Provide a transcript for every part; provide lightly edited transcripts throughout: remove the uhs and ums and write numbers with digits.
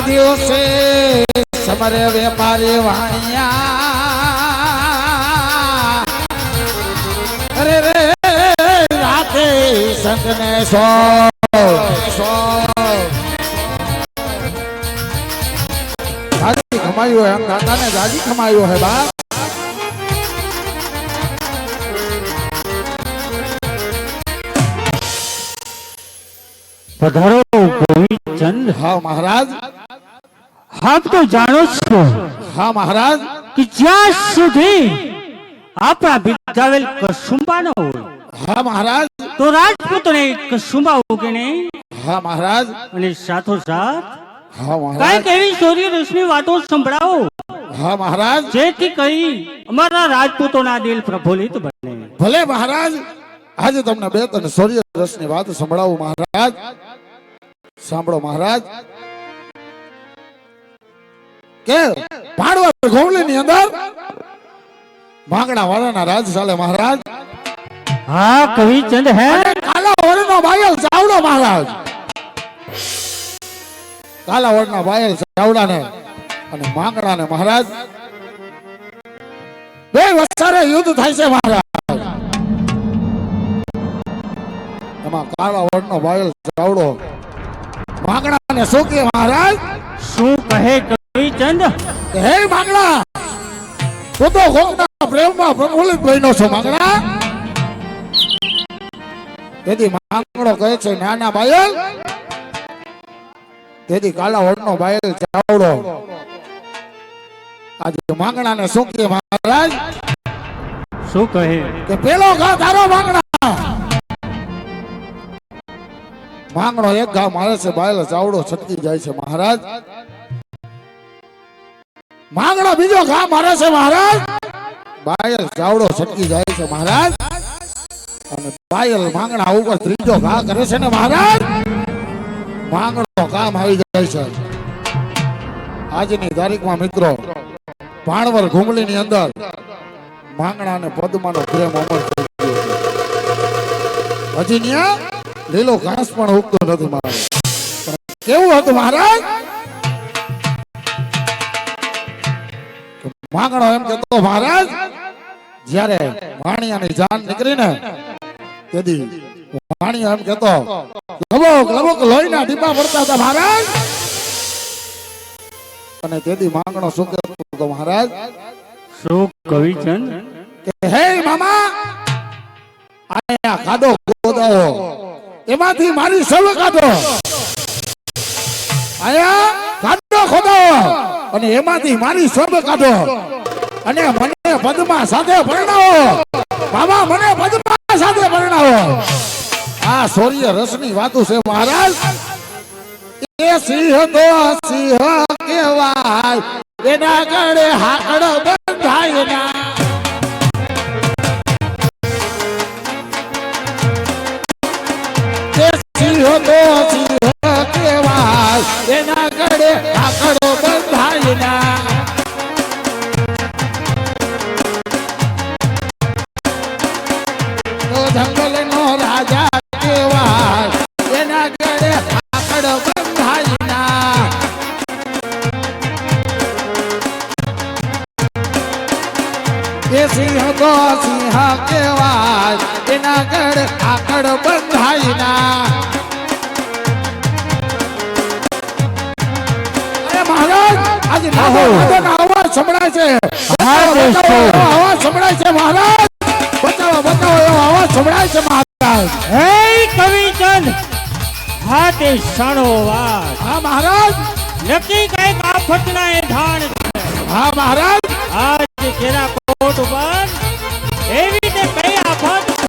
દિવસે સમરે વેપારી વાણિયા અરે રે રાતે સંગને સો ખમાયું હે દાદા ને રાજી ખમાયું હે બા પધારો ગોવિંદચંદ। હા મહારાજ। આપ તો જાણો છો હા મહારાજ કે જ્યાં સુધી આપણા બિરદાવેલ કસુંબા ન હોય હા મહારાજ તો રાજપૂતોને કસુંબા ઉગે નહીં। હા મહારાજ અને સાથોસાથ હા મહારાજ કઈક એવી સૂર્ય રશ્મિ વાતો સંભળાવો હા મહારાજ જેથી કઈ અમારા રાજપૂતોના દિલ પ્રફુલ્લિત બને। ભલે મહારાજ આજે તમને બે ત્રણ સૂર્ય રસની વાત સંભળાવું મહારાજ। સાંભળો મહારાજ કે ભાણવડ ગોવલીની અંદર માંગણા વાળાના રાજ ચાલે મહારાજ। હા કવિચંદ હે કાલા વડનો બાયલ ચાવડો મહારાજ। કાલા વડના બાયલ ચાવડાને અને માંગણાને મહારાજ બે વસારે યુદ્ધ થાય છે મહારાજ। એમાં કાળા વડનો બાયલ ચાવડો માંગણાને શું કે મહારાજ? શું કહે કવિચંદ? હે માંગણા તું તો ગોગના પ્રેમમાં પ્રફુલ્લિત બન્યો છો માંગણા। તેથી માંગણો કહે છે નાના બાયલ તેથી કાલા વડનો બાયલ ચાવડો આજે માંગણાને શું કે મહારાજ? શું કહે કે પેલો ઘા તારો માંગણા। માંગણો એક ઘા મારે છે બાયલ ચાવડો છટકી જાય છે મહારાજ। માંગણો બીજો ઘા મારે છે મહારાજ બાયલ ચાવડો છટકી જાય છે મહારાજ। અને બાયલ માંગણા ઉપર ત્રીજો ઘા કરે છે ને મહારાજ માંગણો કામ આવી જાય છે। આજની તારીખમાં મિત્રો ભાણવર ઘુમલીની અંદર માંગણા અને પદ્માનો પ્રેમ અમર થઈ ગયો છે। હજી ન્યા લીલો ઘાસ પણ ઉગતો નથી મહારાજ। કેવું હતું મહારાજ? માંગણો એમ કેતો મહારાજ જ્યારે વાણિયાની જાન નીકળીને તેથી વાણિયા એમ કેતો લબોક લબોક લોહીના ટીપા પડતા હતા મહારાજ। અને તેથી માંગણો શું કહેતો મહારાજ? શું કવિચંદ? કે હે મામા આયા ખાડો ખોદાવો એમાંથી મારી સવ કાઢો। આયા ખાડો ખોદાવો અને એમાંથી મારી સબ કાઢો અને મને પદ્મા સાથે પરણાવો। મામા મને પદ્મા સાથે પરણાવો। આ સૂર્ય રસની વાતો છે મહારાજ। એ સિંહ તો સિંહ કહેવાય એના ગળે હાકડ બંધાય ના। એ સિંહ તો સિંહ કહેવાય એના ગળે હાકડ બંધાય ના। જંગલનો રાજા કહેવાય એના ગળે હાકડ બંધાય ના। એ સિંહ તો સિંહ કહેવાય એના ગળે હાકડ બંધાય ના। અરે મહારાજ આજે નાનો નાનો અવાજ સંભળાય છે। અવાજ સંભળાય છે મહારાજ। બચાવો બચાવો એવો અવાજ સંભળાય છે મહારાજ। હે કવિચંદ હા તે સાણો વાત। હા મહારાજ નક્કી કઈક આફતના એધાણ છે। હા મહારાજ આજ કેરા કોટ ઉપર એવી તે કઈ આફત છે?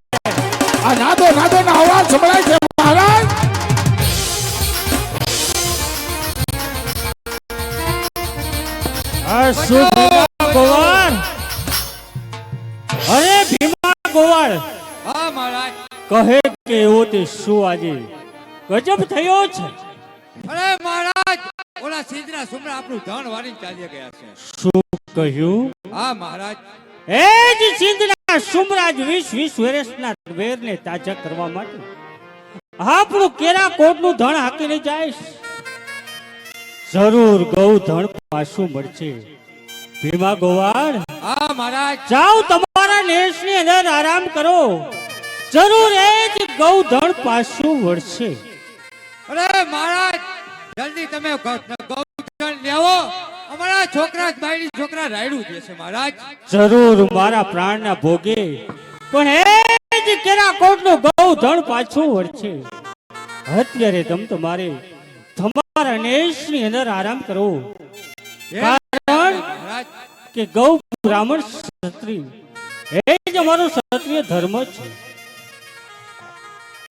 આ નાદો નાદો ના અવાજ સંભળાય છે મહારાજ। આ શું ભીમા ગોવાળ? અરે ભીમા ગોવાળ હા મહારાજ। કહે કે એવો તે શું આજે ગજબ થયો છે? અરે મહારાજ ઓલા સિદ્ધના સુમરા આપણું ધન વાળી ચાલી ગયા છે। શું કહ્યું? હા મહારાજ। એ જ સિંધના સુમરાજ 20 વર્ષના વેરને તાજા કરવા માટે આપણું કેરા કોટનું ધન હાકીને જાય। જરૂર ગૌધન પાછું મળશે. ભીમા ગોવાળ, હા મહારાજ. જાઓ તમારા નેસની અંદર આરામ કરો. જરૂર એ જ ગૌધન પાછું વળશે. અરે મહારાજ, જલ્દી તમે ગૌધન લેવો. અમારા છોકરા બાયડી છોકરા રાયડું દેશે મહારાજ. જરૂર મારા પ્રાણના ભોગે, પણ એ જ કેરા કોટનું ગૌધન પાછું વળશે. અત્યારે તમારે તમારા નેસની અંદર આરામ કરો. કારણ મહારાજ, કે ગૌ બ્રાહ્મણ ક્ષત્રિય એ જ અમારો ક્ષત્રિય ધર્મ છે.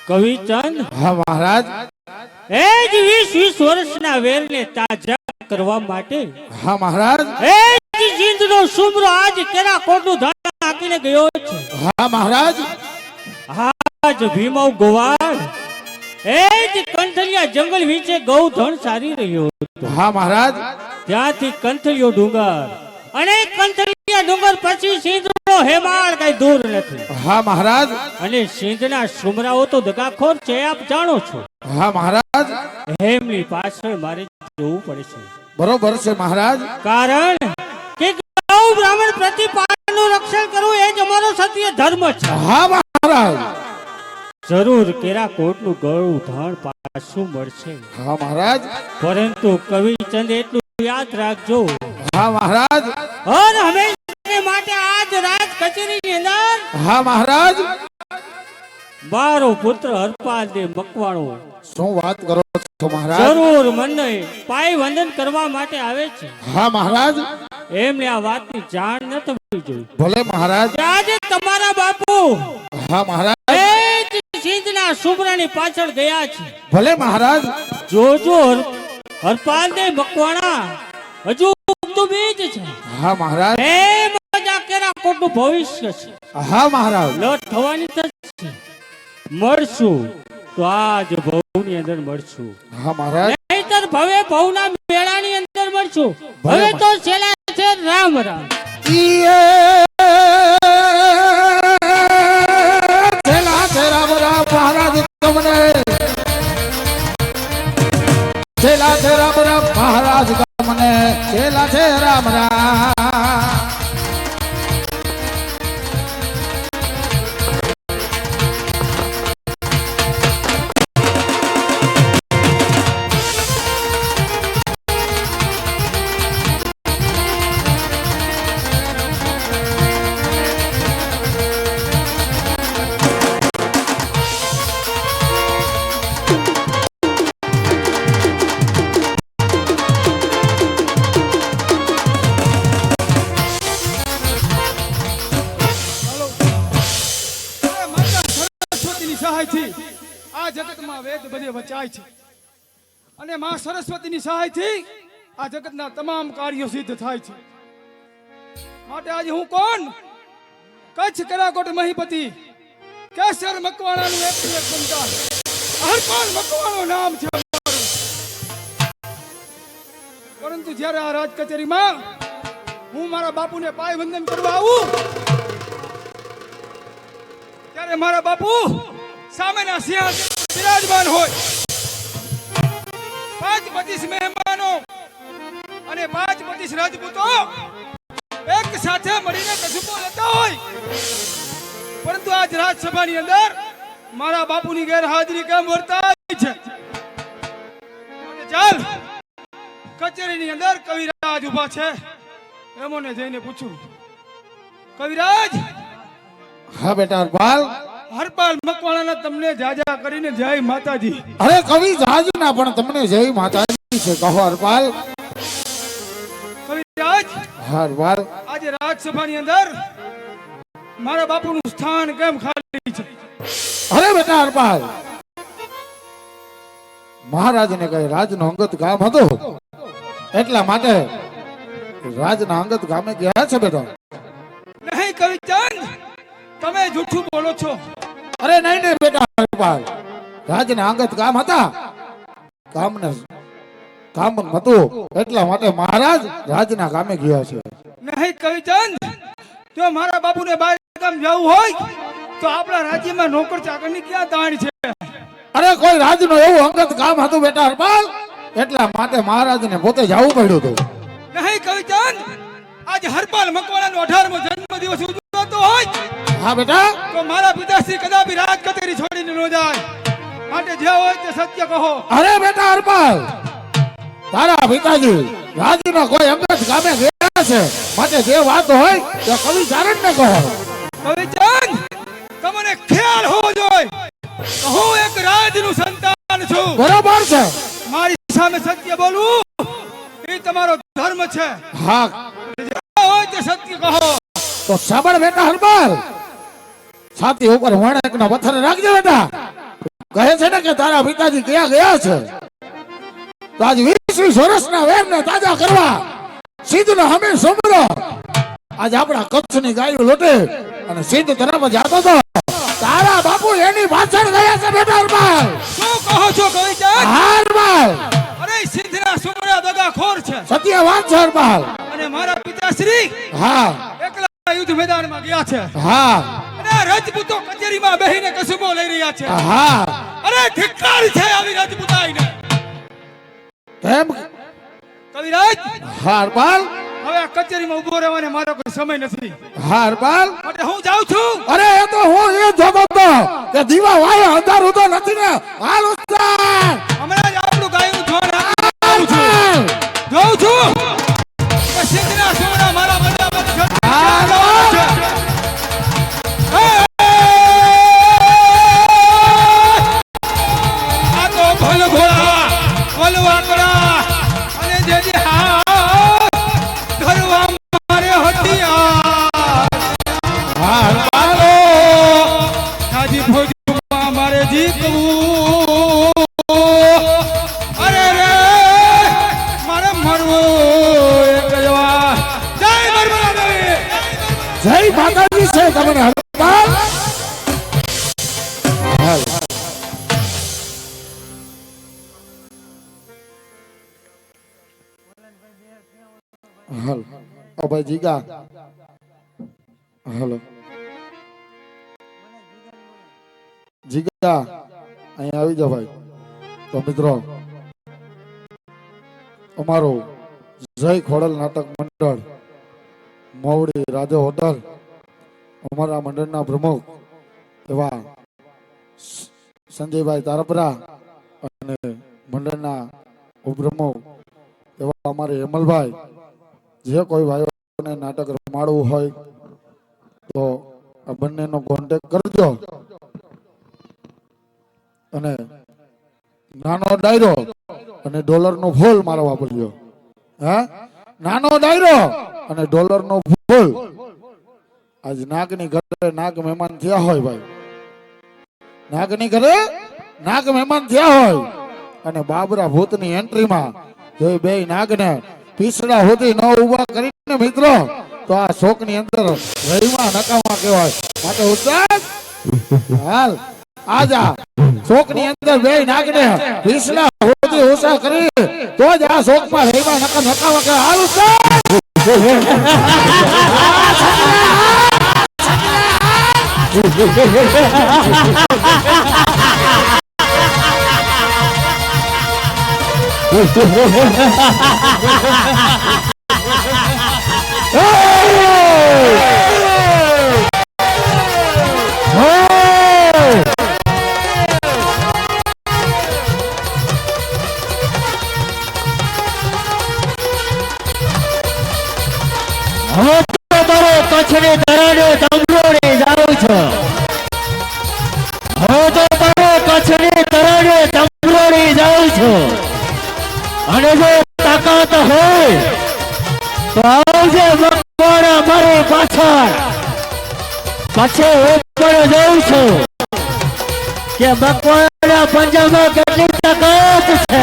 કવિચંદ, હા મહારાજ. એ જ 20 વર્ષના વેરને તાજા કરવા માટે હા મહારાજ. એ જ જીંદનો સુમરો આજ કેરા કોટનું ધાન હાકીને ગયો છે. હા મહારાજ. આજ ભીમવ ગોવાળ એ જ કંથલિયા જંગલ વિશે ગૌધન સારી રહ્યો હતો. હા મહારાજ. ત્યાંથી કંથલિયો ડુંગર અને કંથલિયા ડુંગર પછી સિંધનો હેમાળ કઈ દૂર નથી. હા મહારાજ. અને સિંધના સુમરાઓ તો દગાખોર છે, આપ જાણો છો. હા મહારાજ. એમની પાછળ મારે જોવું પડશે. બરોબર છે મહારાજ. કારણ કે ગૌ બ્રાહ્મણ પ્રતિપાલનનું રક્ષણ કરવું એ જ અમારો ક્ષત્રિય ધર્મ છે. હા મહારાજ. જરૂર કેરા કોટનું ગૌધન પાછું મળશે. હા મહારાજ. પરંતુ કવિચંદ એટલું યાદ રાખજો, હા મહારાજ. હર હંમેશા માટે આજ રાજ કચેરીની અંદર હા મહારાજ. મારો પુત્ર હરપાલ દે મકવાણો શું વાત કરો છો મહારાજ? જરૂર મને પાય વંદન કરવા માટે આવે છે. હા મહારાજ. એમને આ વાતની જાણ ન થવી જોઈએ. ભલે મહારાજ. કે આજે તમારા બાપુ હા મહારાજ. એ જ સિંધના સુમરાની પાછળ ગયા છે. ભલે મહારાજ. જોજો હરપાલ દે મકવાણા હજુ તો બીજ છે. હા મહારાજ. એ મજા કેરા કોટનું ભવિષ્ય છે. હા મહારાજ. લટ થવાની થશે. મળશું તો આજ ભવની અંદર મળશું, હા મહારાજ. નહીતર ભવે ભવના મેળાની અંદર મળશું. હવે તો છેલ્લા છે રામ રામ. છેલ્લા છે રામ રામ મહારાજ તમને. છેલ્લા છે રામ રામ મહારાજ તમને. છેલ્લા છે રામ રામ. આ જગતમાં વેદ બધે વચાય છે અને માં સરસ્વતીની સહાયથી આ જગતના તમામ કાર્યો સિદ્ધ થાય છે. માટે આજે હું કોણ? કચ્છ કરાકોટ મહીપતિ કેસર મકવાણાનું એક સંતાન હરપાલ મકવાણો નામ છે મારું. પરંતુ જ્યારે આ રાજ કચેરીમાં હું મારા બાપુને પાય વંદન કરવા આવું ત્યારે મારા બાપુ સામેના સિંહાસન પર બિરાજમાન હોય. 25 મહેમાનો અને 25 રાજપૂતો એક સાથે મળીને કસુબો લેતા હોય, પરંતુ આજ રાજસભાની અંદર મારા બાપુની ગેરહાજરી કેમ વર્તાય છે? અને ચાલ કચેરીની અંદર કવિરાજ ઉભા છે, એમોને જઈને પૂછું. કવિરાજ. હા બેટા હરપાલ. હરપાલ મકવાણાના તમને જાજા કરીને જય માતાજી. અરે કવિ જાજના પણ તમને જય માતાજી છે. કહો હરપાલ. કવિરાજ, હરપાલ. આજે રાજસભાની અંદર મારા બાપુનું સ્થાન કેમ ખાલી છે? અરે બેટા હરપાલ, મહારાજને કઈ રાજનો અંગત કામ હતું એટલા માટે રાજના અંગત ગામે ગયા છે બેટા. નહીં કવિચંદ, તમે જૂઠું બોલો છો. અરે નહીં નહીં બેટા હરપાલ, રાજના અંગત કામ હતા, કામ હતું એટલા માટે મહારાજ રાજના કામે ગયા છે. નહીં કવિચંદ, જો મારા બાપુને બહાર ગામ જવું હોય તો આપણા રાજ્યમાં નોકર ચાકરની ક્યાં તાણ છે? અરે કોઈ રાજનું એવું અંગત કામ હતું બેટા હરપાલ એટલા માટે મહારાજને પોતે જવું પડ્યું હતું. નહીં કવિચંદ, આજે હરપાલ મકવાણાનો 18મો જન્મદિવસ ઉજવાતો હોય હા બેટા, તો મારા પિતાશ્રી કદાપી રાજ કચેરી છોડીને ન જાય. માટે જે હોય તે સત્ય કહો. અરે બેટા હરપાલ, તારા પિતાજી રાજુના કોઈ અંગત ગામે ગયા છે, માટે જે વાત હોય તે કવિ ચારણને કહો. કવિચંદ, તમને ખ્યાલ હોવો જોઈએ કે હું એક રાજનું સંતાન છું. બરોબર છે. મારી સામે સત્ય બોલવું એ તમારો ધર્મ છે. હા જે હોય તે સત્ય કહો. તો સાંભળ બેટા હરપાલ, છાતી ઉપર વણેકનો પથ્થર રાખજે બેટા. કહે છે ને કે તારા પિતાજી ક્યાં ગયા છે, તો આજ 20 વર્ષના વેરને તાજા કરવા સિંધનો હમે સમરો આજ આપણા કચ્છની ગાયો લોટે અને સિંધ તરફ જતો હતો. તારા બાપુ એની પાછળ ગયા છે બેટા હરપાલ. શું કહો છો કવિચંદ? હરપાલ, અરે સિંધના સુમરા દગાખોર છે સત્ય વાત છે હરપાલ. અને મારા પિતાશ્રી હા એકલા યુદ્ધ મેદાનમાં ગયા છે હા અને આ રાજપૂતો કચેરીમાં બેહીને કસુબો લઈ રહ્યા છે. હા, અરે ધિક્કાર છે આવી રાજપૂતાઈને. કેમ કવિરાજ, હરપાલ? હવે આ કચેરીમાં ઉભો રહેવાનો મારો કોઈ સમય નથી. હરપાલ, માટે હું જાઉં છું. અરે એ તો હું એ જોતો હતો કે દીવા વાય અંધારું તો નથી ને. હાલ ઉસ્તાદ, હમણાં જ આપણું ગાયનું ધોન આપું છું. જોઉં છું કે સિંધના સુમરા મારા બદલામાં છે. આ તો ભલ ઘોડા, ભલ વાકડા અને જેની હાથ ધરવા મારે હથિયાર. હરપાલ, તાજી ફોજમાં મારે જીતવું. અરે રે મારે મરવું એક જવા. જય નર્મદા દેવી. જય માતાજી છે તમને હરપાલ. હાલ હાલ ઓ ભાઈ જીગા, હાલો જીગા, અહીંયા આવી જાઓ ભાઈ. તો મિત્રો, અમારું જય ખોડલ નાટક મંડળ મોવડી રાજો હોટલ, અમારા મંડળના પ્રમુખ એવા સંજયભાઈ તારપરા અને મંડળના ઉપપ્રમુખ એવા અમારે હેમલભાઈ, જે કોઈ ભાઈઓને નાટક રમાડવું હોય તો આ બંનેનો કોન્ટેક્ટ કરજો. અને નાનો ડાયરો અને ડોલરનો ફૂલ મારો વાપરજો. હા, નાનો ડાયરો અને ડોલરનો ફૂલ. આજ નાગની ઘરે નાગ મહેમાન થયા હોય ભાઈ, નાગની ઘરે નાગ મહેમાન થયા હોય અને બાબરા ભૂતની એન્ટ્રીમાં જો બે નાગને પીસડા હોતી ન ઉભા કરીને મિત્રો, તો આ શોકની અંદર રહીમાં નકામા કહેવાય. માટે ઉસ્તાદ હાલ આજા શોકની અંદર બે નાગને પીસડા હોતી ઓછા કરી તો જ આ શોકમાં રહીમાં નકામા કહેવાય. હાલ ઉસ્તાદ કચ્છની ધરાડે ડમરોડી જાઉં છું. હું તો તારો કચ્છની ધરાડે ડમરોડી જાઉં છું. અને જો તાકાત હોય તો આવજે મકવાણા મારી પાછળ. પછી હું પણ જાઉં છું કે મકવાણા પંજાબમાં કેટલી તાકાત છે.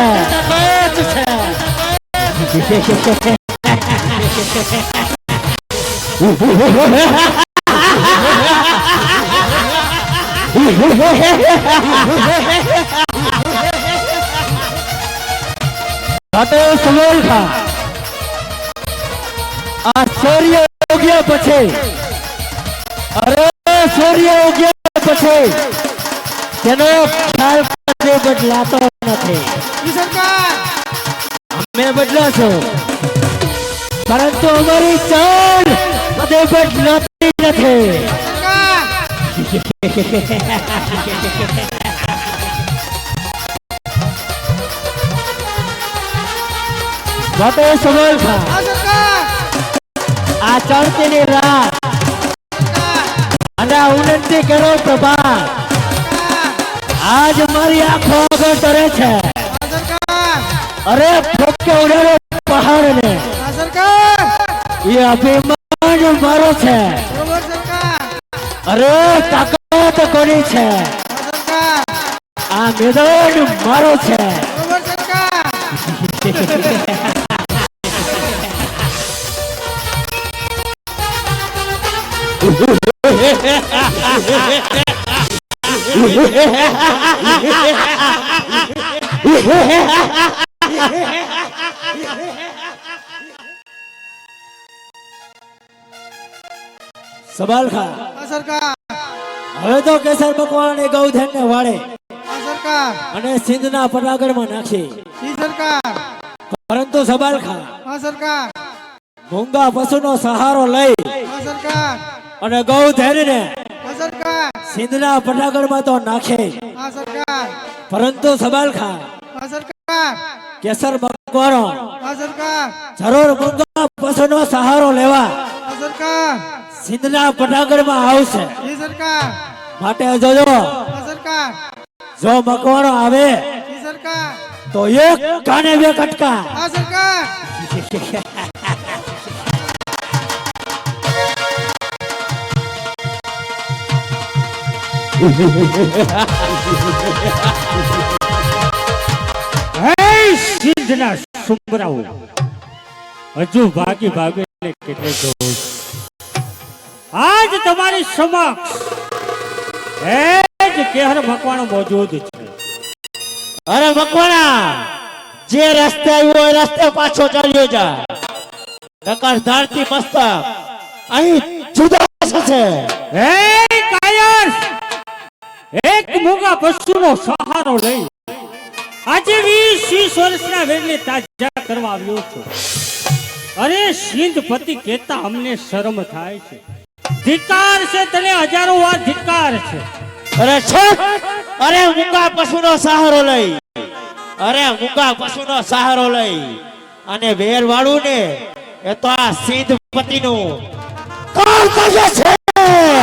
આ સૂર્ય ઉગ્યા પછી, અરે સૂર્ય ઉગ્યા પછી તેનો ખ્યાલ બદલાતો નથી. સરકાર છું, પરંતુ અમારી ચાલ કદી બદલાતી નથી. માટે સવાલ ખા હા સરકાર આ ચડતીની રાત અને આ વિનંતી કરો પ્રભા, આજ મારી આંખો આગળ તરે છે. હા સરકાર અરે ફટકે ઉડાડો પહાડ ને, હા સરકાર એ અભિમાન મારો છે. બરોબર સરકાર અરે તાકાત કોની છે? હા સરકાર આ મેદાન મારો છે. બરોબર સરકાર સવાલ ખા હા સરકાર હવે તો કેસર મકવાણ એ ગૌધન ને વાળે હા સરકાર અને સિંધના પટાગઢમાં નાખી, જી સરકાર પરંતુ સવાલ ખા હા સરકાર મૂંગા પશુનો સહારો લઈ હા સરકાર અને ગૌધન ને હા સરકાર સિંધના પટાગઢમાં તો નાખે, હા સરકાર પરંતુ સવાલ ખા હા સરકાર કેસર મકવાણો હા સરકાર જરૂર મૂંગા પશુનો સહારો લેવા હા સરકાર સિંધના પટાગઢમાં આવશે. જી સરકાર માટે જોજો, હા સરકાર જો મકવાણો આવે જી સરકાર તો એક કાને બે કટકા. હા સરકાર હે સિદ્ધના સુમરાઓ, હજુ ભાગી ભાગીને કેટલે જોઉં છું. આજ તમારી સમક્ષ એ જ કેહર મકવાણો મોજૂદ છે. અરે મકવાણા, જે રસ્તે આવ્યો એ રસ્તે પાછો ચાલ્યો જા, નકર ધરતી મસ્તક અહીં જુદા થશે. હે કાયર, એક મૂંગા પશુનો સહારો લઈ આજે 20 વર્ષના વેડને તાજા કરવા આવ્યો છું. અરે સિંધપતિ કહેતા અમને શરમ થાય છે. ધિક્કાર છે તને, હજારો વાર ધિક્કાર છે. અરે છોડ, અરે મૂંગા પશુનો સહારો લઈ, અરે મૂંગા પશુનો સહારો લઈ અને વેર વાળું ને એ તો આ સિંધપતિનું કામ કરે છે.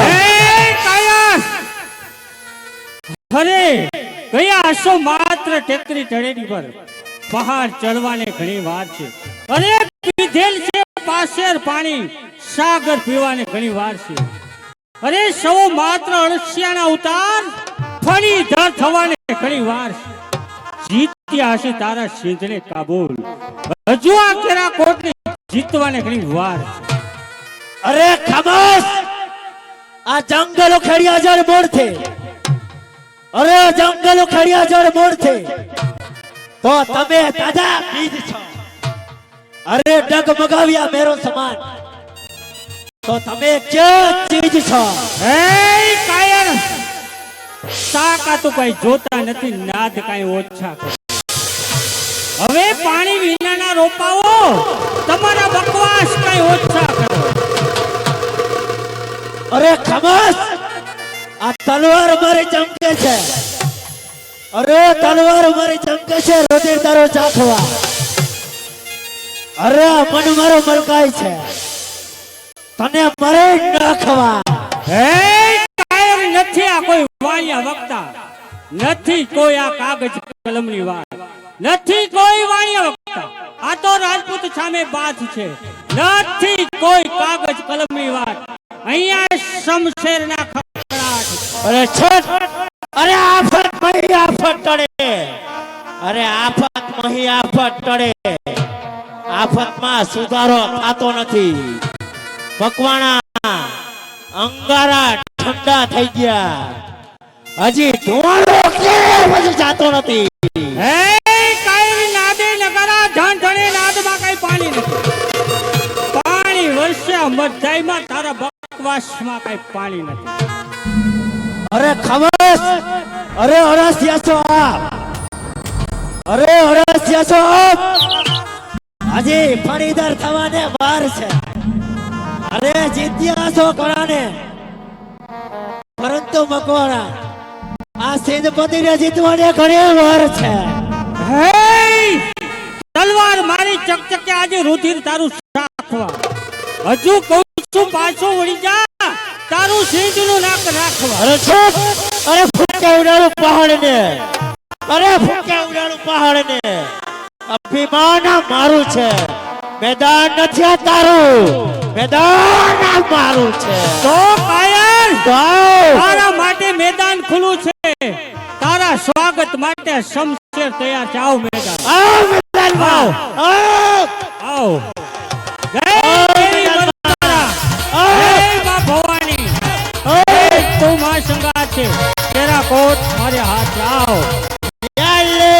હે કાયર, અરે કયા હશો માત્ર ટેકરી ચડેલી પર પહાડ ચડવાને ઘણી વાર છે. અરે પીધેલ છે પાસેર પાણી, સાગર પીવાને ઘણી વાર છે. અરે સૌ માત્ર અળસિયાના ઉતાર ફણી ધર થવાને ઘણી વાર છે. જીત્યા હશે તારા સિંધને કાબુલ, હજુ આ કેરા કોટને જીતવાને ઘણી વાર છે. અરે ખામોશ, આ જંગલો ખેડિયા જળ મોડ છે. અરે જંગલો ખેડિયા જળ મોડ છે તો તમે તાજા બીજ છો. અરે ડગમગાવ્યા મેરો સમાન તો તમે ક્યાં ચીજ છો? હે કાયર, તાકાત કઈ જોતા નથી, નાદ કઈ ઓછા કરો. હવે પાણી વિનાના રોપાઓ તમારા બકવાસ કઈ ઓછા કરો. અરે ખામોશ, આ તલવાર મારી ચમકે છે. અરે તલવાર મારી ચમકે છે રોટી તારો ચાખવા. અરે મન મારો મલકાય છે તને મરે નાખવા. હે કાયર, નથી આ કોઈ વાણિયા વક્તા, નથી કોઈ આ કાગજ કલમની વાત, નથી કોઈ વાણિયા વક્તા. આ તો રાજપૂત સામે બાત છે, નથી કોઈ કાગજ કલમની વાત. અહીંયા શમશેરના ખકડાટ. અરે છોડ, અરે આફત મહી આફત ટળે, અરે આફત મહી આફત ટળે. આફતમાં સુધારો થતો નથી. મકવાણા અંગારા ઠંડા થઈ ગયા, હજી ધોળો ક્યારે પછી જાતો નથી. હે કાયર, નાદે નગરા ઢણઢણે નાદમાં કઈ પાણી નથી. પાણી વર્ષા મધ્યમાં, તારા બકવાસમાં કઈ પાણી નથી. અરે ખામોશ, અરે અરસિયા છો આપ, અરે અરસિયા છો આપ. હજી ફણીદર થવાને વાર છે. અરે જીત્યા છો ઘણાને, પરંતુ મકવાણા આ સેનાપતિને જીતવાને ઘણી વાર છે. હે તલવાર મારી ચકચકે આજે રુધિર તારું રાખવા. હજુ કહું છું પાછો વળી જા તારું સિંહનું નાક રાખવા. અરે ચૂપ! અરે ફૂકે ઉડાડું પહાડને, અરે ફૂકે ઉડાડું પહાડને. અભિમાન આ મારું છે, મેદાન નથી આ તારું, મેદાન આ મારું છે. તો કાયર જાઓ. તારા માટે મેદાન ખુલ્લું છે, તારા સ્વાગત માટે શમશેર તૈયાર છે. આવ મેદાન, આવો મેદાનમાં, આવો. આવ. જય દેવી વરદારા, જય મા ભવાની, જય તું મા સંગાત છે. તેરા કોટ મારે હાથ આવ. ચાલે.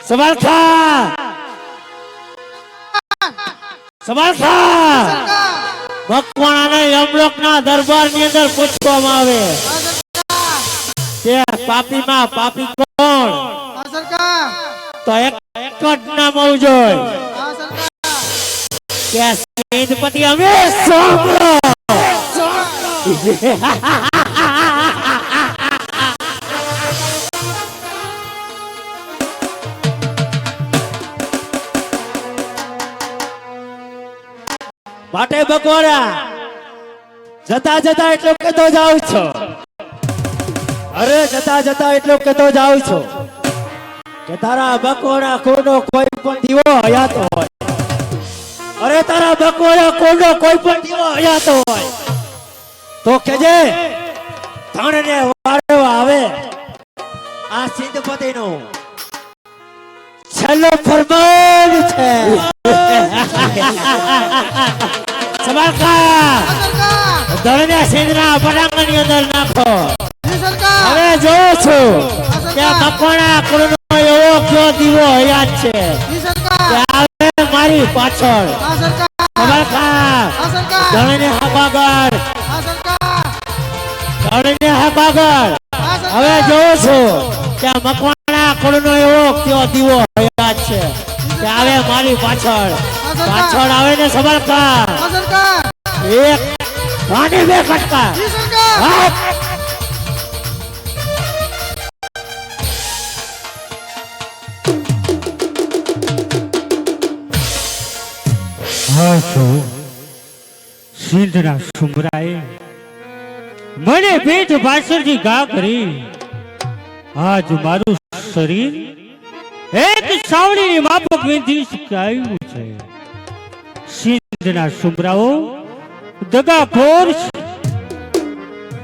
સવાલખા, સવાલખા. મકવાણાને યમલોકના દરબારની અંદર પૂછવામાં આવે કે પાપીમાં પાપી કોણ? તો એક જ નામ હોવું જોઈએ કે સેનાપતિ અમે સાંભળો. માટે બકવાડા જતા જતા એટલું કહેતો જાઉં છો, અરે જતા જતા એટલું કહેતો જાઉં છો કે તારા બકવાડા કોનો કોઈ પણ દીવો હયાત હોય, અરે તારા બકવાડા કોનો કોઈ પણ દીવો હયાત હોય તો કેજે ધણને વાળવા આવે. આ સિદ્ધપતિનું છેલ્લો ફરમાન છે. સવાલખા, ધણને સિંધના પટાંગણની અંદર નાખો. હવે જોઉં છું કે મકવાણા કુળનો એવો કયો દીવો હયાત છે કે આવે મારી પાછળ. સવાલખા, ધણને હબાગર, ધણને હબાગર. હવે જોઉં છું કે મકવાણા કુળનો એવો કયો દીવો હયાત છે કે આવે મારી પાછળ. પાછળ આવે ને સવાલખા, એક અને બે ફટકા. હા તો સિંધના સુમરાએ મને પેટ પાછળથી ઘા કરી. આજ મારું શરીર એક સાવણીની માફક વિંધી શકાયું છે. સિંધના સુમરાઓ દગાખોર છે.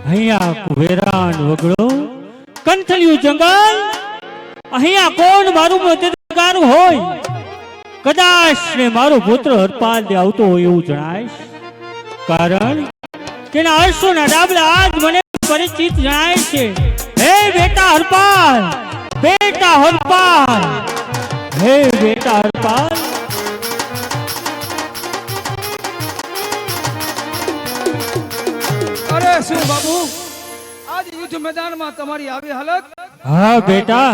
અહીંયા કુવેરાન વગડો કંથલિયું જંગલ, અહીંયા કોણ મારું મદદગાર હોય? કદાચ ને મારો પુત્ર હરપાલ આવતો હોય એવું જણાય, કારણ તેના અશ્વના ડાબલા આજ મને પરિચિત જણાય છે. હે બેટા હરપાલ, બેટા હરપાલ, હે બેટા હરપાલ, અરે શું બાપુ, આજ યુદ્ધ મેદાનમાં તમારી આવી હાલત? હા બેટા,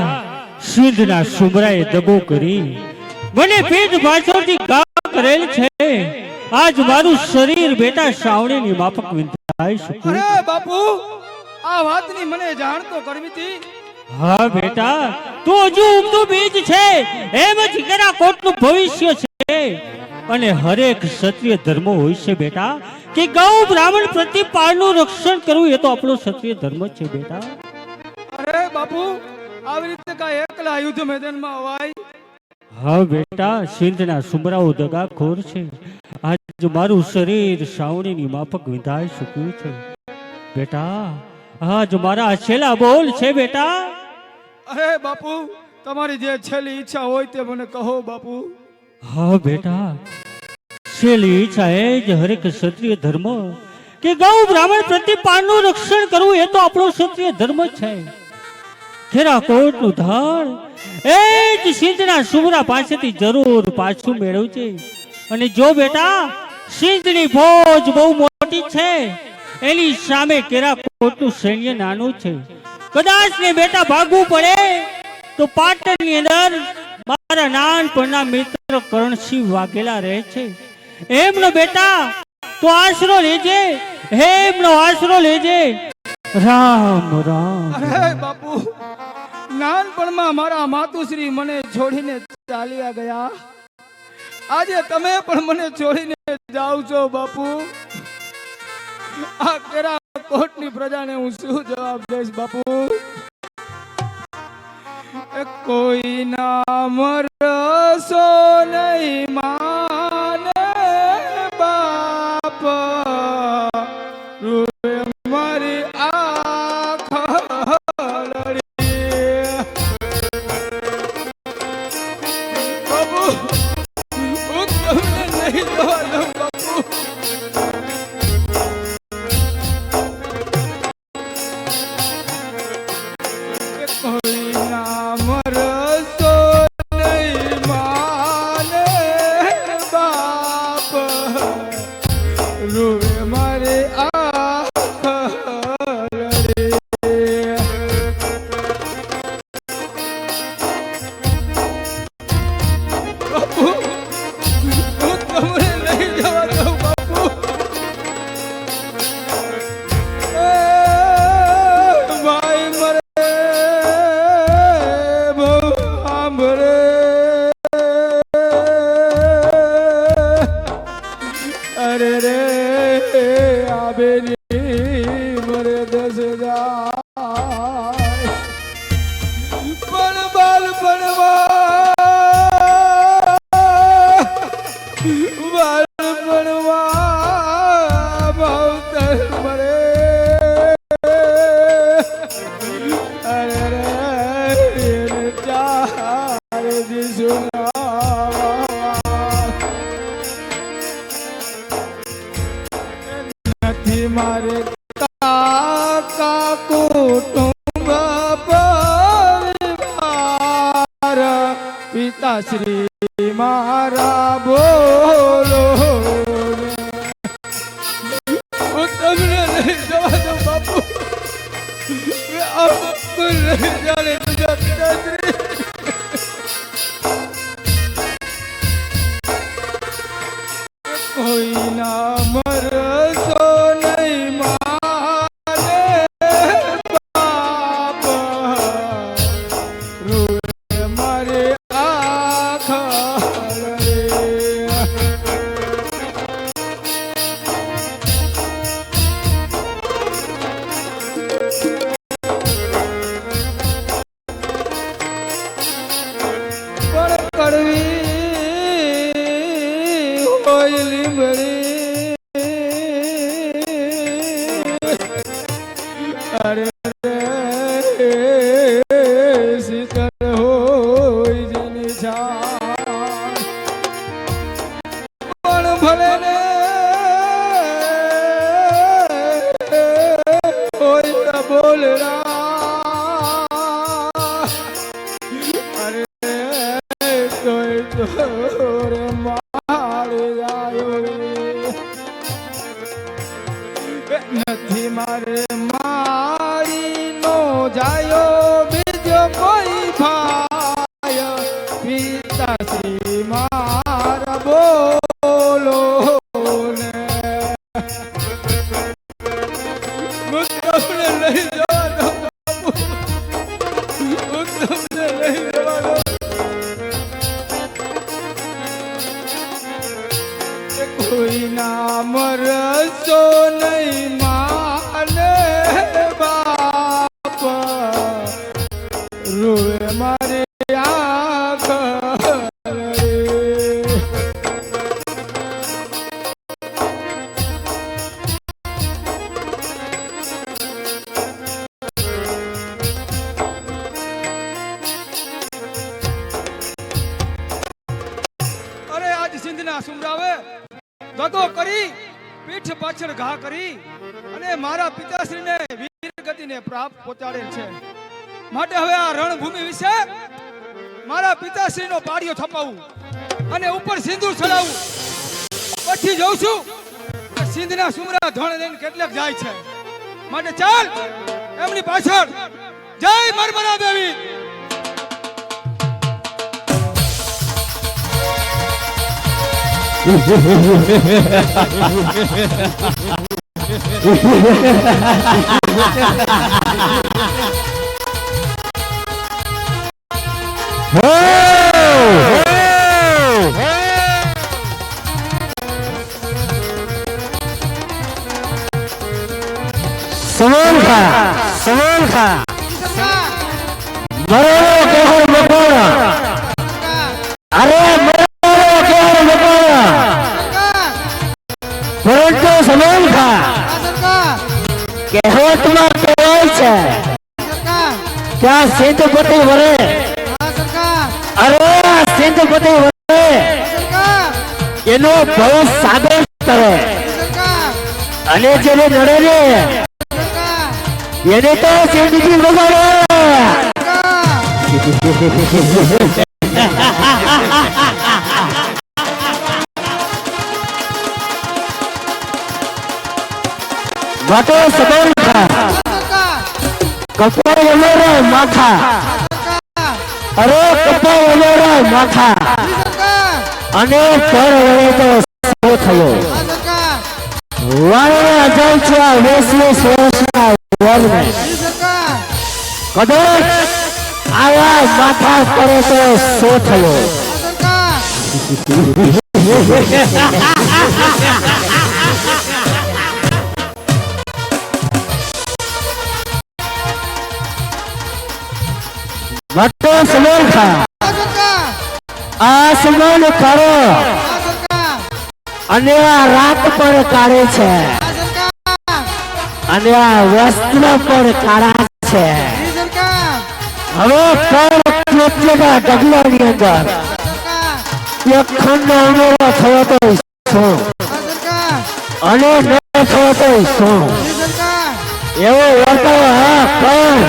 સિંધના સુમરાએ દગો કરી મને પીઠ પાછળથી ઘા કરેલ છે. આજ મારું શરીર બેટા શ્રાવણીની માફક વિંધાઈ શકું. અરે બાપુ, આ વાતની મને જાણ તો કરવી હતી. હા બેટા, તું હજુ ઉગતું બીજ છે, એમ જ કેરા કોટનું ભવિષ્ય છે. અને હરેક ક્ષત્રિય ધર્મ હોય છે બેટા કે ગૌ બ્રાહ્મણ પ્રતિપાળનું રક્ષણ કરવું, એ તો આપણો ક્ષત્રિય ધર્મ છે બેટા. અરે બાપુ, આવી રીતે કાંઈ એકલા યુદ્ધ મેદાનમાં અવાય? હા બેટા, સિંધના સુમરાઓ દગાખોર છે. આજ મારું શરીર શ્રાવણીની માફક વિંધાઈ શક્યું છે બેટા. આજ મારા છેલ્લા બોલ છે બેટા. અરે બાપુ, તમારી જે છેલ્લી ઈચ્છા હોય તે મને કહો બાપુ. હા બેટા, છેલ્લી ઈચ્છા એ જ હરેક ક્ષત્રિય ધર્મ કે ગૌ બ્રાહ્મણ પ્રતિપાળનું રક્ષણ કરવું, એ તો આપણો ક્ષત્રિય ધર્મ છે. ખેરા કોટનું ધન એ જ સિંધના સુમરા પાસેથી જરૂર પાછું મેળવજે. અને જો બેટા સિંધની ફોજ બહુ મોટી છે, એની સામે કેરા કોટનું સૈન્ય નાનું છે. કદાચ ને બેટા ભાગવું પડે તો પાટણની અંદર મારા નાનપણના મિત્ર કરણસિંહ વાઘેલા રહે છે, એમનો બેટા તો આશરો લેજે, એમનો આશરો લેજે. રામ રામ. અરે બાપુ, નાનપણમાં મારા માતુશ્રી મને છોડીને ચાલ્યા ગયા, આજે તમે પણ મને છોડીને જાઓ છો બાપુ. આ કેરા કોટની પ્રજાને હું શું જવાબ દઈશ બાપુ? કોઈ નામ રસો નહીં માને બાપ, રૂએ મારી આંખ લડી. બાપુ, હું તમને નહીં જવા દઉં બાપુ. કોઈ નામ રસો નહીં માને બાપ, રૂએ મારી આંખ લડી. બાપુ, હું તમને નહીં જવા દઉં બાપુ. એ ભાઈ મરે બહુ સાંભળે. અરે રે આ બેની મરે 10,000 પણ બાળપણમાં ભાવતર મરે. અરે રે એને ચાર નથી મારે કાકા કુટુંબ પરિવાર, પિતાશ્રી મારા બોલો. હું તમને નહીં જવા દઉં બાપુ. જાણે બીજા પિતાશ્રી કોઈ નામ રસો નહીં માને બાપ, રૂએ મારી આંખ લડી. પણ કડવી હોય લીમડી, અરે રે શીતળ હોય જેની છાલ, પણ ભલે ને હોય બોલરા. અરે કોઈ નામ રસો નહીં માને બાપ રોવે મારે આંખ રે. અરે આજ સિંધના સુમરાવે દગો કરી પીઠ પાછળ ઘા કરી અને મારા પિતાશ્રીને વીર ગતિને પ્રાપ્ત પહોંચાડેલ છે. માટે હવે આ રણભૂમિ વિશે મારા પિતાશ્રીનો પાડિયો થપાવું અને ઉપર સિંદૂર ચડાવું. પછી જોઉં છું કે સિંધના સુમરા ધણ લઈને કેટલાક જાય છે. માટે ચાલ એમની પાછળ. જય મરમરા દેવી. સવાલ ખા મરો કેહર મકોડા અરે મરો કેહર મકોડા પરંતુ સવાલ ખા કહેવતમાં કહેવાય છે ત્યાં સિંધપતિ વરે અરે સિંધપતિ વરે એનો બહુ સાગર કરે અને જેને નડે ને એને તો જિંદગી બગાડે. માટે સબલ કપાળ વલોરો માથા અરે કપાળ વલોરો માથા અને પર વળે તો શું થયો વાળે અજાય છે આ 20 વર્ષના વર્ગને કદાચ આવા માથા કરે તો શું થયો મતો સમલ ખા આ સમલ કરો અને આ રાત પર કાઢે છે અને આ વસ્ત્ર પર કાઢા છે. હવે પર કેટલા ડગલાની અંદર એક ખંડ ઉમેરો થયો તો શું અને ન થયો તો શું એવો વર્તાવ હા પણ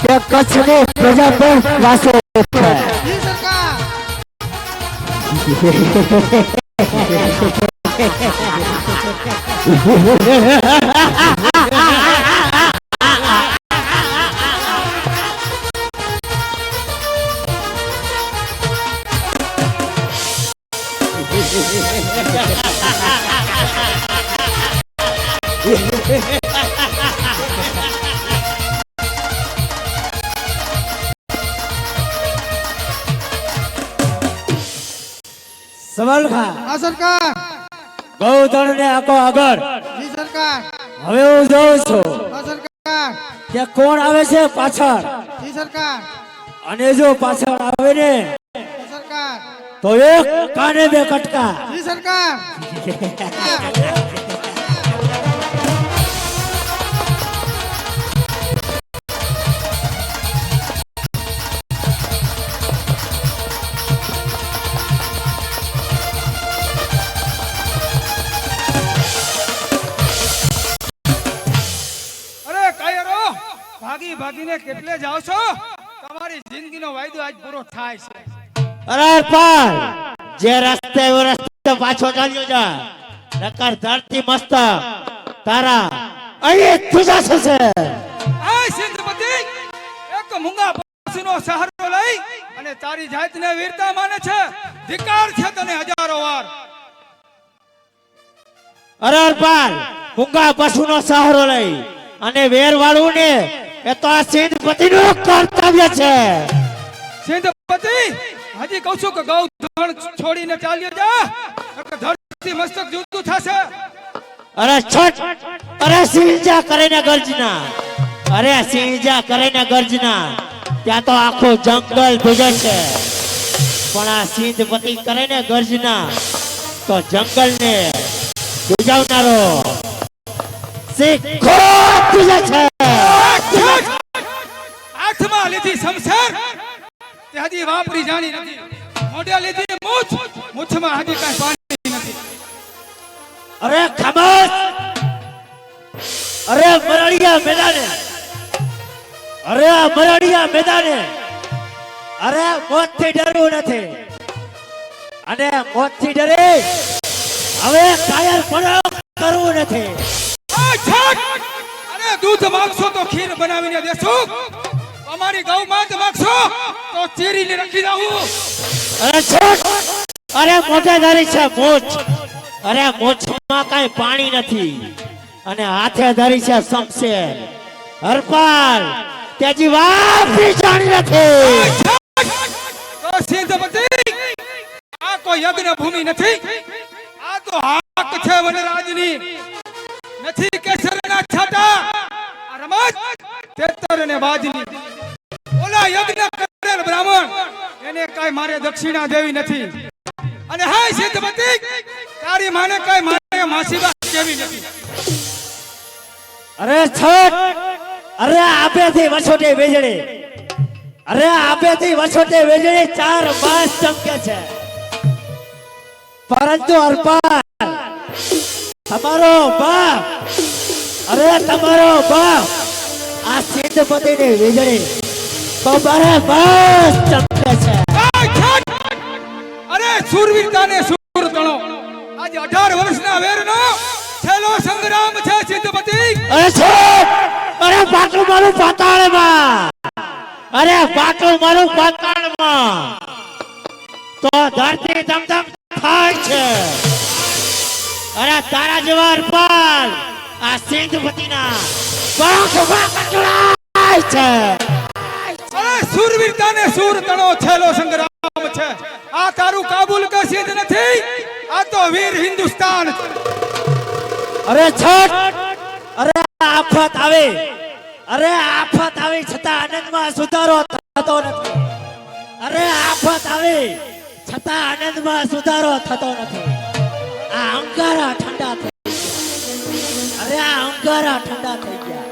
કે કચ્છની પ્રજા પર વાસે છે. સવાલ ખા હા સરકાર. ગૌધન ને આખો આગળ જી સરકાર. હવે હું જોઉં છું હા સરકાર. કે કોણ આવે છે પાછળ જી સરકાર. અને જો પાછળ આવે ને સરકાર. તો એક કાને બે કટકા. જી સરકાર. ભાગી ભાગીને કેટલે જાવ છો? તમારી જિંદગીનો વાયદો આજ પૂરો થાય છે. અરે પણ જે રસ્તે એવો રસ્તે પાછો ચાલ્યો જા નકર ધરતી મસ્ત તારા અહીં તુજા થશે. આ સિંધપતિ એક મૂંગા પશુનો સહારો લઈ અને તારી જાતને વીરતા માને છે. ધિક્કાર છે તને હજારો વાર. અરે પણ મૂંગા પશુનો સહારો લઈ અને વેર વાળું ને એ તો આ સિંધપતિનું કર્તવ્ય છે. સિંધપતિ હજી કહું છું કે ગૌધન છોડીને ચાલ્યો જા. જોરથી મસ્તક જુદું થશે. અરે છોટ, અરે સિંજા કરીને ગર્જના, અરે સિંજા કરીને ગર્જના. ત્યાં તો આખું જંગલ ભૂજે છે, પણ આ સિંધપતિ કરીને ગર્જના તો જંગલને બુજાવનારો શીખો ભૂજે છે. હાથમાં લીધી શમશેર તે હજી વાપરી જાણી નથી. મોઢે લીધી મૂછ, મૂછમાં હજી કાંઈ પાણી નથી. અરે ખામોશ, અરે મરડિયા મેદાને, અરે આ મરડિયા મેદાને, અરે મોતથી ડરવું નથી, અને મોતથી ડરે હવે કાયર પણ કરવું નથી. અરે દૂધ માંગશો તો ખીર બનાવીને દેશું, અમારી ગૌ માત માંગશો તો ચીરીને રાખી દઉં. અરે છોડ, અરે મોઢે ધરી છે મૂછ, અરે મૂછમાં કઈ પાણી નથી, અને હાથે ધરી છે શમશેર. હરપાલ તેજી વાપરી જાણી નથી. તો સિંધપતિ, આ કોઈ યજ્ઞ ભૂમિ નથી, આ તો હાક છે વનરાજની. નથી કેસરના છાટા, આ રમત તેતર અને બાજની. ઓલા યજ્ઞ કરેલ બ્રાહ્મણ એને કાઈ મારે દક્ષિણા દેવી નથી. અને હાય સિંધપતિ, તારી માને કાઈ મારે માસીબા દેવી નથી. અરે છોડ, અરે આપેથી વછોટે વેજડે, અરે આપેથી વછોટે વેજડે 4 માસ ચમકે છે, પરંતુ હરપાલ તમારો બાપ, અરે તમારો બાપ આ સિંધપતિને વેજડે તો 12 માસ ચમકે છે. અરે શૂરવીરતાને શૂર તણો, આજે 18 વર્ષના વેરનો છેલ્લો સંગ્રામ છે સિંધપતિ. અરે છોડ, અરે પાટલું મારું પાતાળમાં, અરે પાટલું મારું પાતાળમાં, તો ધરતી ધમધમ થાય છે. અરે તારા જેવા હરપાલ આ સિંધપતિના પાંખમાં કચડાય છે. અરે શૂરવીરતાને શૂર તણો છેલ્લો સંગ્રામ છે. આ તારું કાબુલ કે સિંધ નથી, આ તો વીર હિન્દુસ્તાન છે. અરે છોડ, અરે આફત આવે, અરે આફત આવી છતાં આનંદમાં સુધારો થતો નથી. અરે આફત આવી છતાં આનંદમાં સુધારો થતો નથી. આ અંગારા ઠંડા થઈ ગયા, અરે આ અંગારા ઠંડા થઈ ગયા,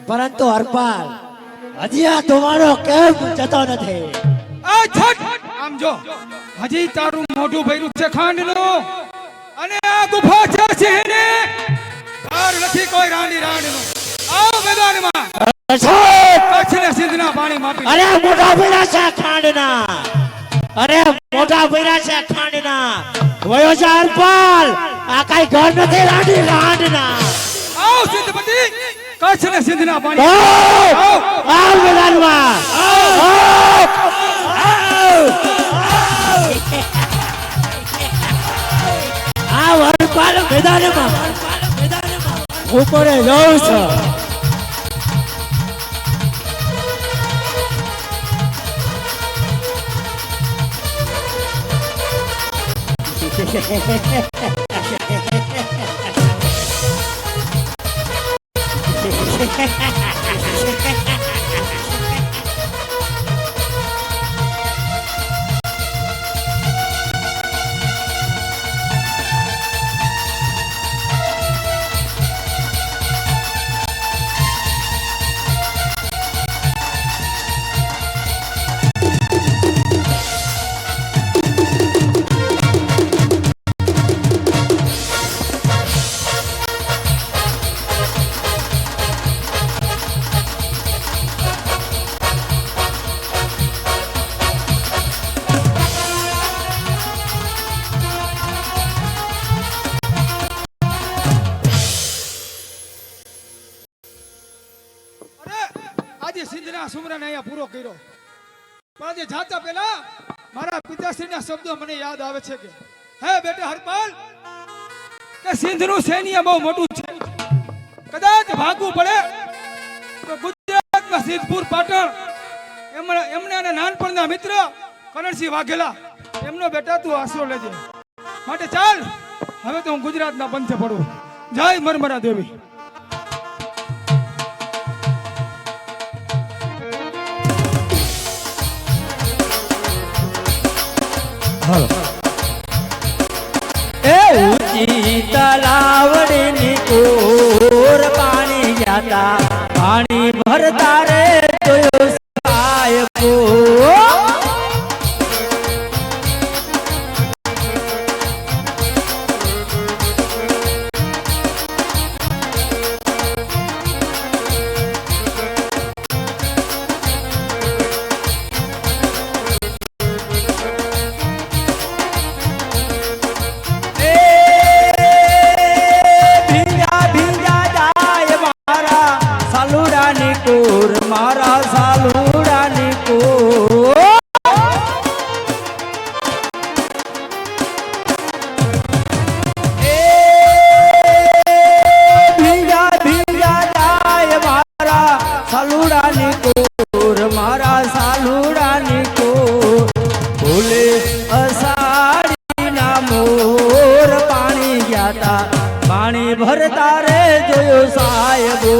પરંતુ હરપાલ હજી આ ધુમાડો કેમ જતો નથી? આ છટ આમ જો, હજી તારું મોઢું ભર્યું છે ખાંડનું, અને આ ગુફા છે સિંહને, કાર નથી કોઈ રાણી રાણીનું. આવ મેદાનમાં કચ્છને સિંધના પાણી માપી. અરે મોઢા ભર્યા છે ખાંડના, અરે મોઢા ભર્યા છે ખાંડના. વયો જા હરપાલ, આ કઈ ઘર નથી રાણી રાંડના. આવ સિંધપતિ, કચ્છને સિંધના પાણી. આવ મેદાનમાં, આવ હરપાલ મેદાનમાં, ઉપરે જવું છે. આજે સિંધના સુમરાને અહીંયા પૂરો કર્યો, પણ આજે જાતા પહેલા મારા પિતાશ્રીના શબ્દો મને યાદ આવે છે કે હે બેટા હરપાલ, કે સિંધનું સૈન્ય બહુ મોટું છે, કદાચ ભાગવું પડે તો ગુજરાતમાં સિદ્ધપુર પાટણ એમને અને નાનપણના મિત્ર કરણસિંહ વાઘેલા એમનો બેટા તું આશરો લેજે. માટે ચાલ હવે તો હું ગુજરાતના પંથે પડું. જય મરમરા દેવી. એ ઊંચી તલાવડીની કોર પાણી ગયા પાણી ભરતા રે જોયો સાહેબો. મારા સાલુડાની કોર એ ભીંજા ભીંજા જાય મારા સાલુડાની કોર મારા સાલુડાની કોર ભૂલે અષાઢીના મોર પાણી ગયા તા પાણી ભરતા રે જોયો સાહેબો.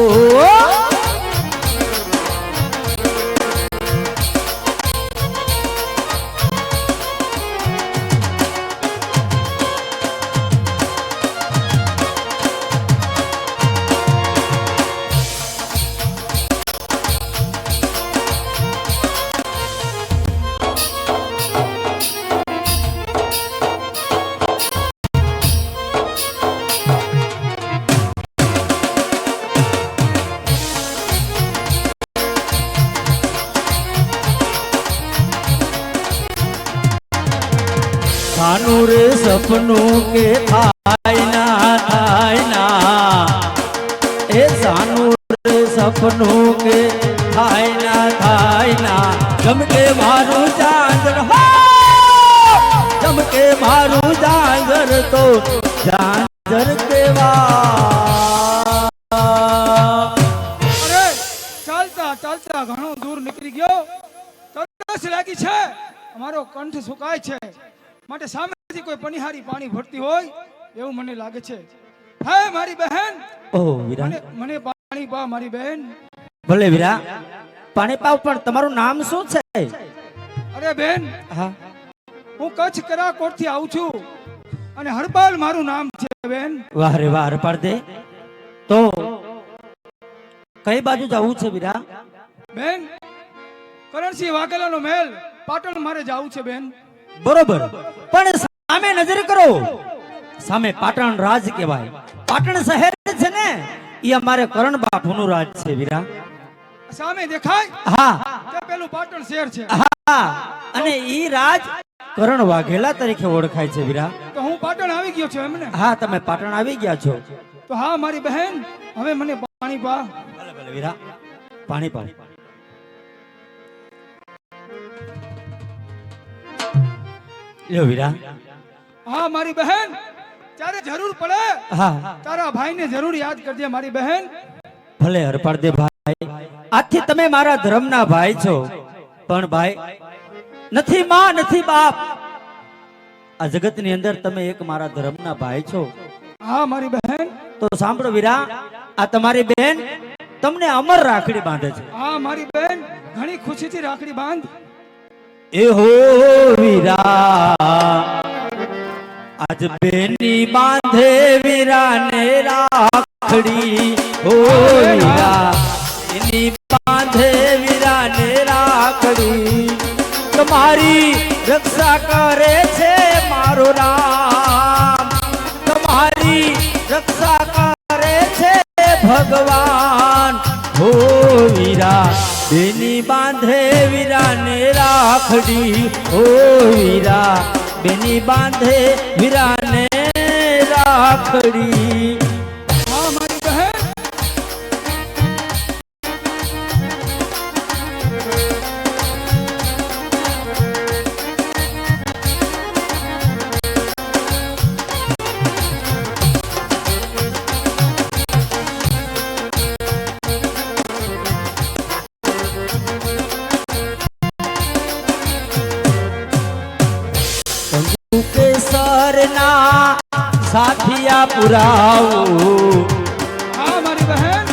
સાનું રે સપનું કે થાય ના એ સાનું રે સપનું કે થાય ના જમકે મારું જાંજર હો જમકે મારું જાંજર તો જાંજર કેવા. અરે ચાલતા ચાલતા ઘણો દૂર નીકળી ગયો. તરસ લાગી છે, અમારો કંઠ સુકાય છે, માટે સામેથી કોઈ પનિહારી પાણી ભરતી હોય એવું મને લાગે છે. હે મારી બહેન, ઓ વીરા મને પાણી પા મારી બહેન. ભલે વીરા પાણી પાવ, પણ તમારું નામ શું છે? અરે બેન, હા હું કચ્છ કરાકોટ થી આવું છું અને હરપાલ મારું નામ છે બેન. વાહ રે વાહ પડદે. તો કઈ બાજુ જવું છે વીરા? બેન, કરણસિંહ વાઘેલાનો મહેલ પાટણ મારે જવું છે બેન. બરોબર, પણ સામે નજર કરો, સામે પાટણ રાજ કહેવાય. પાટણ શહેર છે ને એ અમારે કરણ બાપુનું રાજ છે વીરા. સામે દેખાય હા તે પેલું પાટણ શહેર છે. હા, અને ઈ રાજ કરણ વાઘેલા તરીકે ઓળખાય છે વીરા. તો હું પાટણ આવી ગયો છું એમને? હા, તમે પાટણ આવી ગયા છો. તો હા મારી બહેન, હવે મને પાણી પા. ભલે ભલે વીરા, પાણી પાણી. લ્યો વીરા. હા મારી બહેન, ત્યારે જરૂર પડે હા તારા ભાઈને જરૂર યાદ કરજે મારી બહેન. ભલે હરપાડદે ભાઈ, આજથી તમે મારા ધર્મના ભાઈ છો. પણ ભાઈ, નથી માં નથી બાપ, આ જગતની અંદર તમે એક મારા ધર્મના ભાઈ છો. હા મારી બહેન. તો સાંભળો વીરા, આ તમારી બેન તમને અમર રાખડી બાંધે છે. હા મારી બહેન, ઘણી ખુશીથી રાખડી બાંધ. એ હો વીરા, આજ બેની બાંધે વીરાને રાખડી. હો વીરા, એની બાંધે વીરાને રાખડી. તમારી રક્ષા કરે છે મારો રામ, તમારી રક્ષા કરે છે ભગવાન. હો વીરા, બેની બાંધે વીરાને રાખડી. હો વીરા, બેની બાંધે વીરાને રાખડી. હા મારી બહેન. કેસરના સાથિયા પુરાવું હા મારી બહેન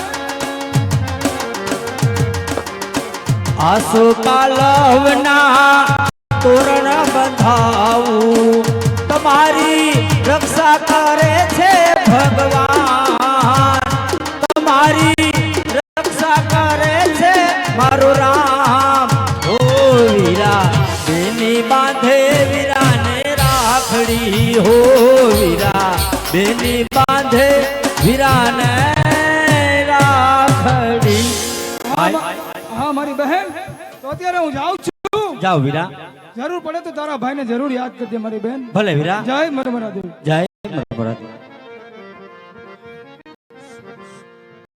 આસો કાલવના તોરણ બંધાવું તમારી રક્ષા કરે છે ભગવાન તમારી રક્ષા કરે છે મારો રામ ઓ વીરા બેની બાંધે વીરાને રાખડી હો વીરા બેની બાંધે વીરાને રાખડી હા મારી બહેન તો અત્યારે હું જાઉં છું જાઓ વીરા જરૂર પડે તો તારા ભાઈને જરૂર યાદ કરજે મારી બહેન ભલે વીરા જય મરમરા દેવ જય મહારાજ